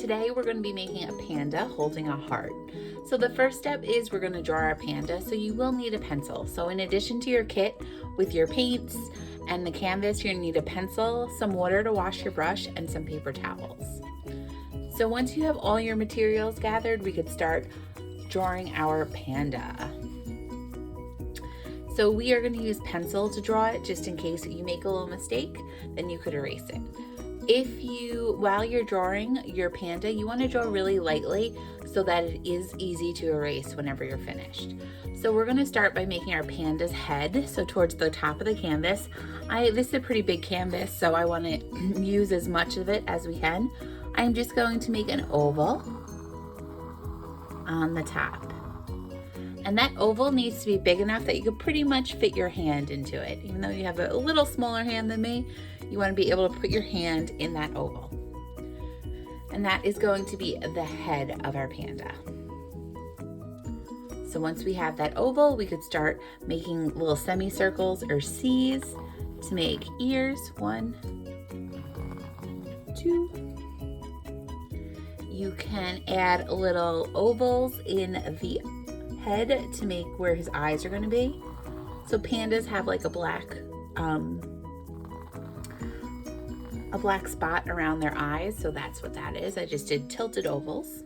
today we're going to be making a panda holding a heart. So the first step is we're going to draw our panda, so you will need a pencil. So in addition to your kit with your paints and the canvas, you're going to need a pencil, some water to wash your brush, and some paper towels. So once you have all your materials gathered, we could start drawing our panda. So we are going to use pencil to draw it, just in case you make a little mistake, then you could erase it. While you're drawing your panda, you want to draw really lightly so that it is easy to erase whenever you're finished. So we're going to start by making our panda's head, so towards the top of the canvas. This is a pretty big canvas, so I want to use as much of it as we can. I'm just going to make an oval on the top. And that oval needs to be big enough that you could pretty much fit your hand into it. Even though you have a little smaller hand than me, you want to be able to put your hand in that oval. And that is going to be the head of our panda. So once we have that oval, we could start making little semicircles or C's to make ears. 1, 2. You can add little ovals in the head to make where his eyes are going to be. So pandas have like a black spot around their eyes, so that's what that is. I just did tilted ovals.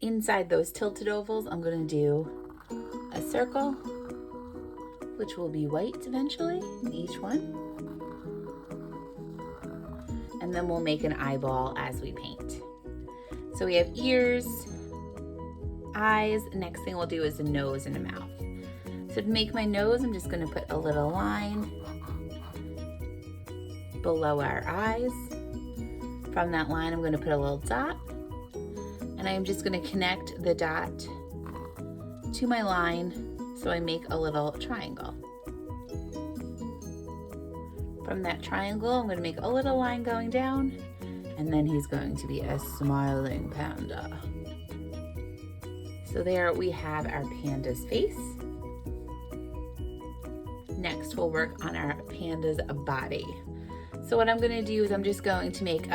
Inside those tilted ovals, I'm going to do a circle, which will be white eventually in each one. And then we'll make an eyeball as we paint. So we have ears, eyes. Next thing we'll do is a nose and a mouth. So to make my nose, I'm just going to put a little line below our eyes. From that line, I'm going to put a little dot, and I'm just going to connect the dot to my line so I make a little triangle. From that triangle, I'm going to make a little line going down, and then he's going to be a smiling panda. So there we have our panda's face. Next, we'll work on our panda's body. So what I'm going to do is I'm just going to make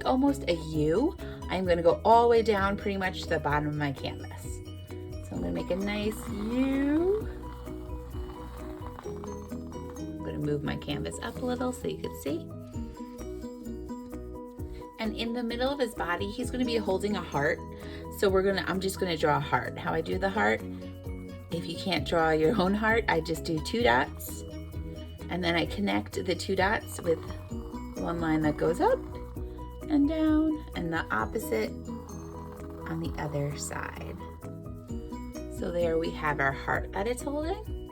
almost a U. I'm going to go all the way down pretty much to the bottom of my canvas. So I'm going to make a nice U. I'm going to move my canvas up a little so you can see. And in the middle of his body, he's going to be holding a heart. So I'm just going to draw a heart. How I do the heart, if you can't draw your own heart, I just do 2 dots. And then I connect the 2 dots with one line that goes up and down, and the opposite on the other side. So there we have our heart that it's holding.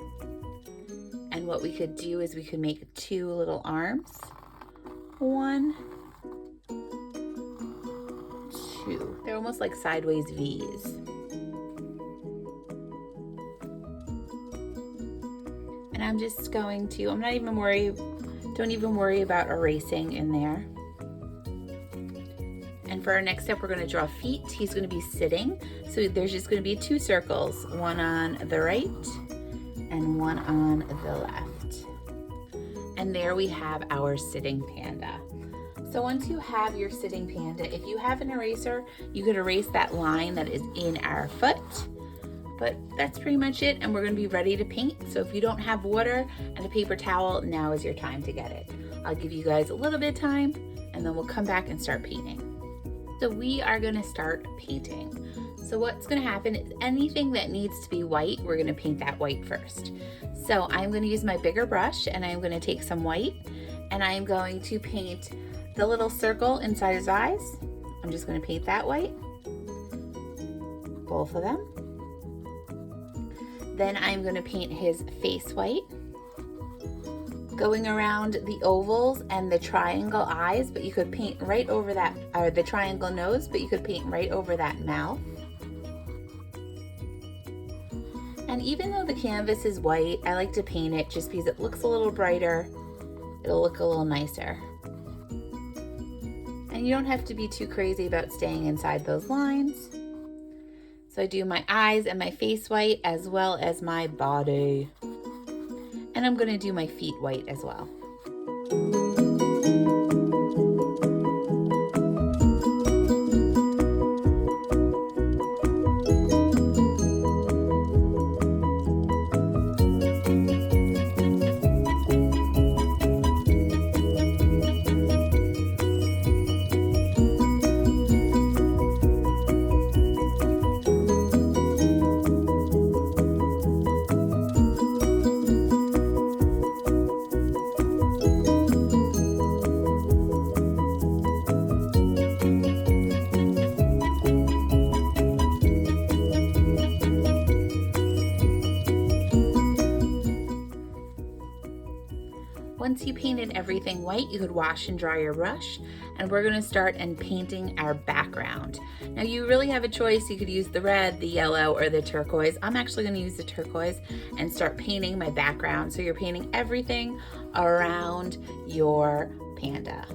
And what we could do is we could make 2 little arms. 1, 2. They're almost like sideways V's. And I'm just going to, don't even worry about erasing in there. And for our next step, we're going to draw feet. He's going to be sitting. So there's just going to be 2 circles, one on the right and one on the left. And there we have our sitting panda. So once you have your sitting panda, if you have an eraser, you could erase that line that is in our foot. But that's pretty much it, and we're going to be ready to paint. So if you don't have water and a paper towel, now is your time to get it. I'll give you guys a little bit of time, and then we'll come back and start painting. So we are going to start painting. So what's going to happen is anything that needs to be white, we're going to paint that white first. So I'm going to use my bigger brush, and I'm going to take some white, and I'm going to paint the little circle inside his eyes. I'm just going to paint that white, both of them. Then I'm going to paint his face white, going around the ovals and the triangle eyes, but you could paint right over that, or the triangle nose, but you could paint right over that mouth. And even though the canvas is white, I like to paint it just because it looks a little brighter. It'll look a little nicer. And you don't have to be too crazy about staying inside those lines. So I do my eyes and my face white as well as my body. And I'm going to do my feet white as well. Once you painted everything white, you could wash and dry your brush, and we're gonna start and painting our background. Now you really have a choice. You could use the red, the yellow, or the turquoise. I'm actually gonna use the turquoise and start painting my background. So you're painting everything around your panda.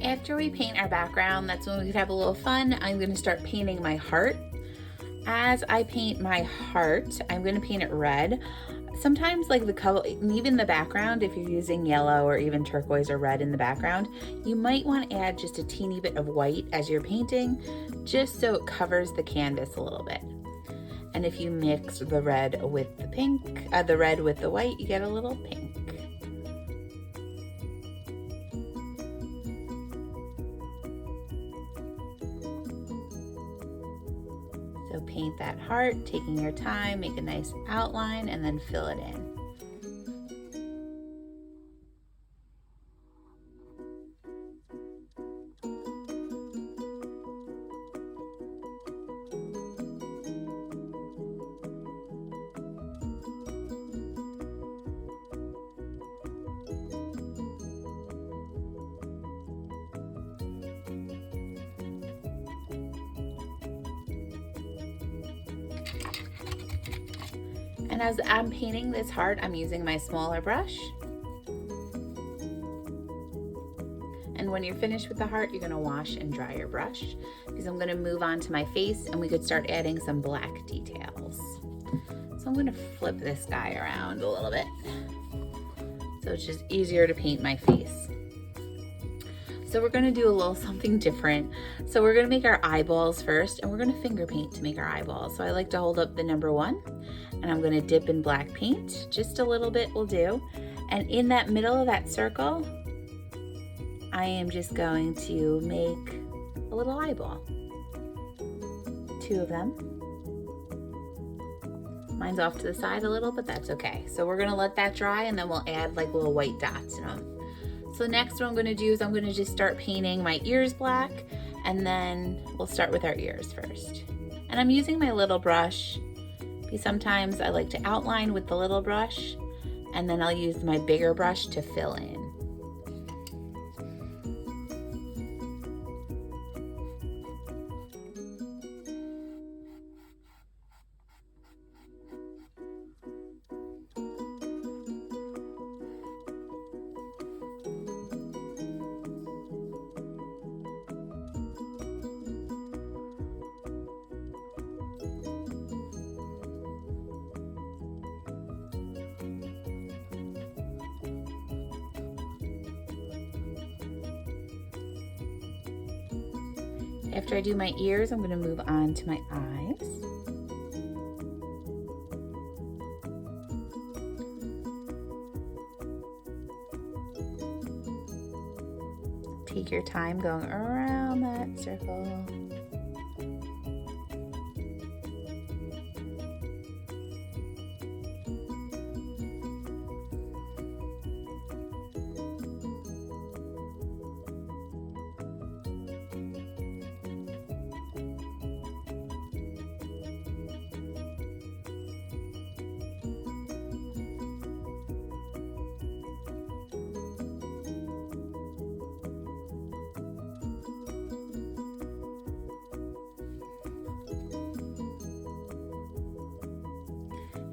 After we paint our background, that's when we could have a little fun. I'm going to start painting my heart. As I paint my heart, I'm going to paint it red. Sometimes like the color, even the background, if you're using yellow or even turquoise or red in the background, you might want to add just a teeny bit of white as you're painting, just so it covers the canvas a little bit. And if you mix the red with the pink, the red with the white, you get a little pink. So paint that heart, taking your time, make a nice outline, and then fill it in. And as I'm painting this heart, I'm using my smaller brush. And when you're finished with the heart, you're gonna wash and dry your brush, because I'm gonna move on to my face and we could start adding some black details. So I'm gonna flip this guy around a little bit, so it's just easier to paint my face. So we're gonna do a little something different. So we're gonna make our eyeballs first, and we're gonna finger paint to make our eyeballs. So I like to hold up the number 1, and I'm gonna dip in black paint. Just a little bit will do. And in that middle of that circle, I am just going to make a little eyeball. 2 of them. Mine's off to the side a little, but that's okay. So we're gonna let that dry, and then we'll add like little white dots in them. So next what I'm gonna do is I'm gonna just start painting my ears black, and then we'll start with our ears first. And I'm using my little brush, because sometimes I like to outline with the little brush, and then I'll use my bigger brush to fill in. After I do my ears, I'm going to move on to my eyes. Take your time going around that circle.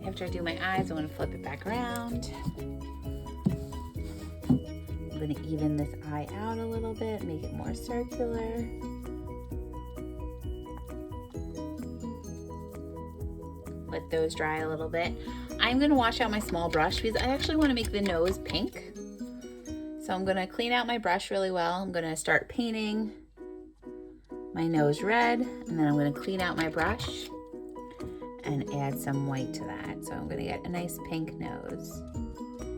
After I do my eyes, I'm going to flip it back around. I'm going to even this eye out a little bit, make it more circular. Let those dry a little bit. I'm going to wash out my small brush because I actually want to make the nose pink. So I'm going to clean out my brush really well. I'm going to start painting my nose red, and then I'm going to clean out my brush and add some white to that. So I'm gonna get a nice pink nose.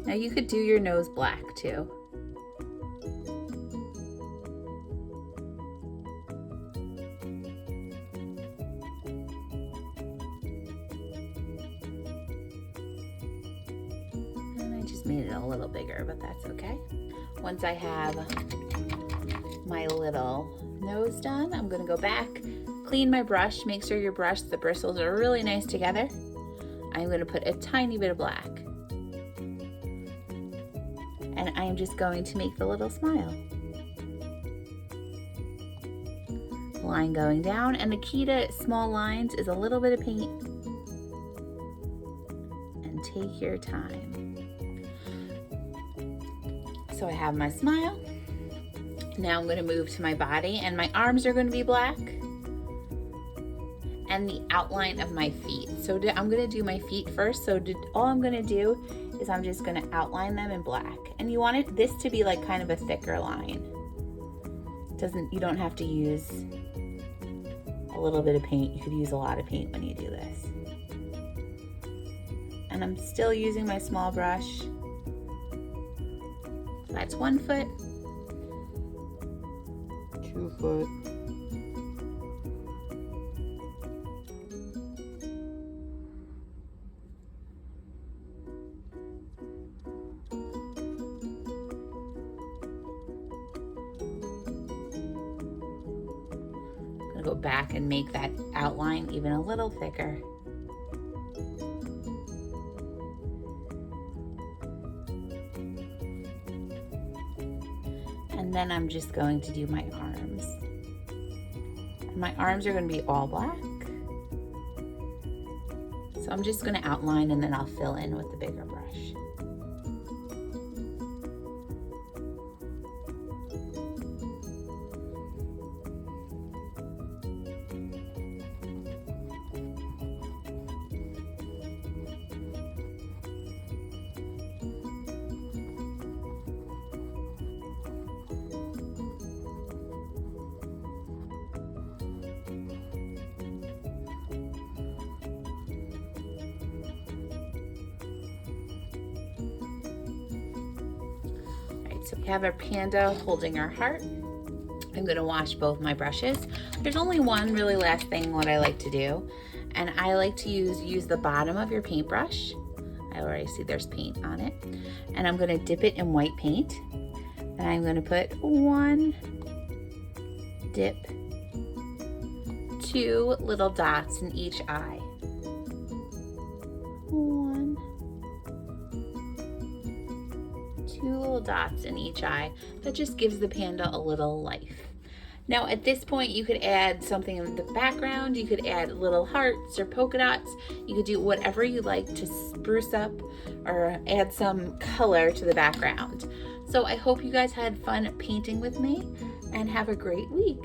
Now you could do your nose black too. And I just made it a little bigger, but that's okay. Once I have my little nose done, I'm gonna go back, clean my brush, make sure your brush, the bristles are really nice together. I'm going to put a tiny bit of black. And I'm just going to make the little smile. Line going down, and the key to small lines is a little bit of paint. And take your time. So I have my smile. Now I'm going to move to my body, and my arms are going to be black. And the outline of my feet. So I'm gonna do my feet first. So all I'm gonna do is I'm just gonna outline them in black. And you want this to be like kind of a thicker line. You don't have to use a little bit of paint. You could use a lot of paint when you do this. And I'm still using my small brush. So that's 1 foot. 2 foot. Go back and make that outline even a little thicker. And then I'm just going to do my arms. And my arms are going to be all black. So I'm just going to outline, and then I'll fill in with the bigger brush. So we have our panda holding our heart. I'm gonna wash both my brushes. There's only one really last thing what I like to do, and I like to use the bottom of your paintbrush. I already see there's paint on it. And I'm gonna dip it in white paint. And I'm gonna put one dip, 2 little dots in each eye. 1, 2 little dots in each eye. That just gives the panda a little life. Now at this point you could add something in the background, you could add little hearts or polka dots, you could do whatever you like to spruce up or add some color to the background. So I hope you guys had fun painting with me and have a great week.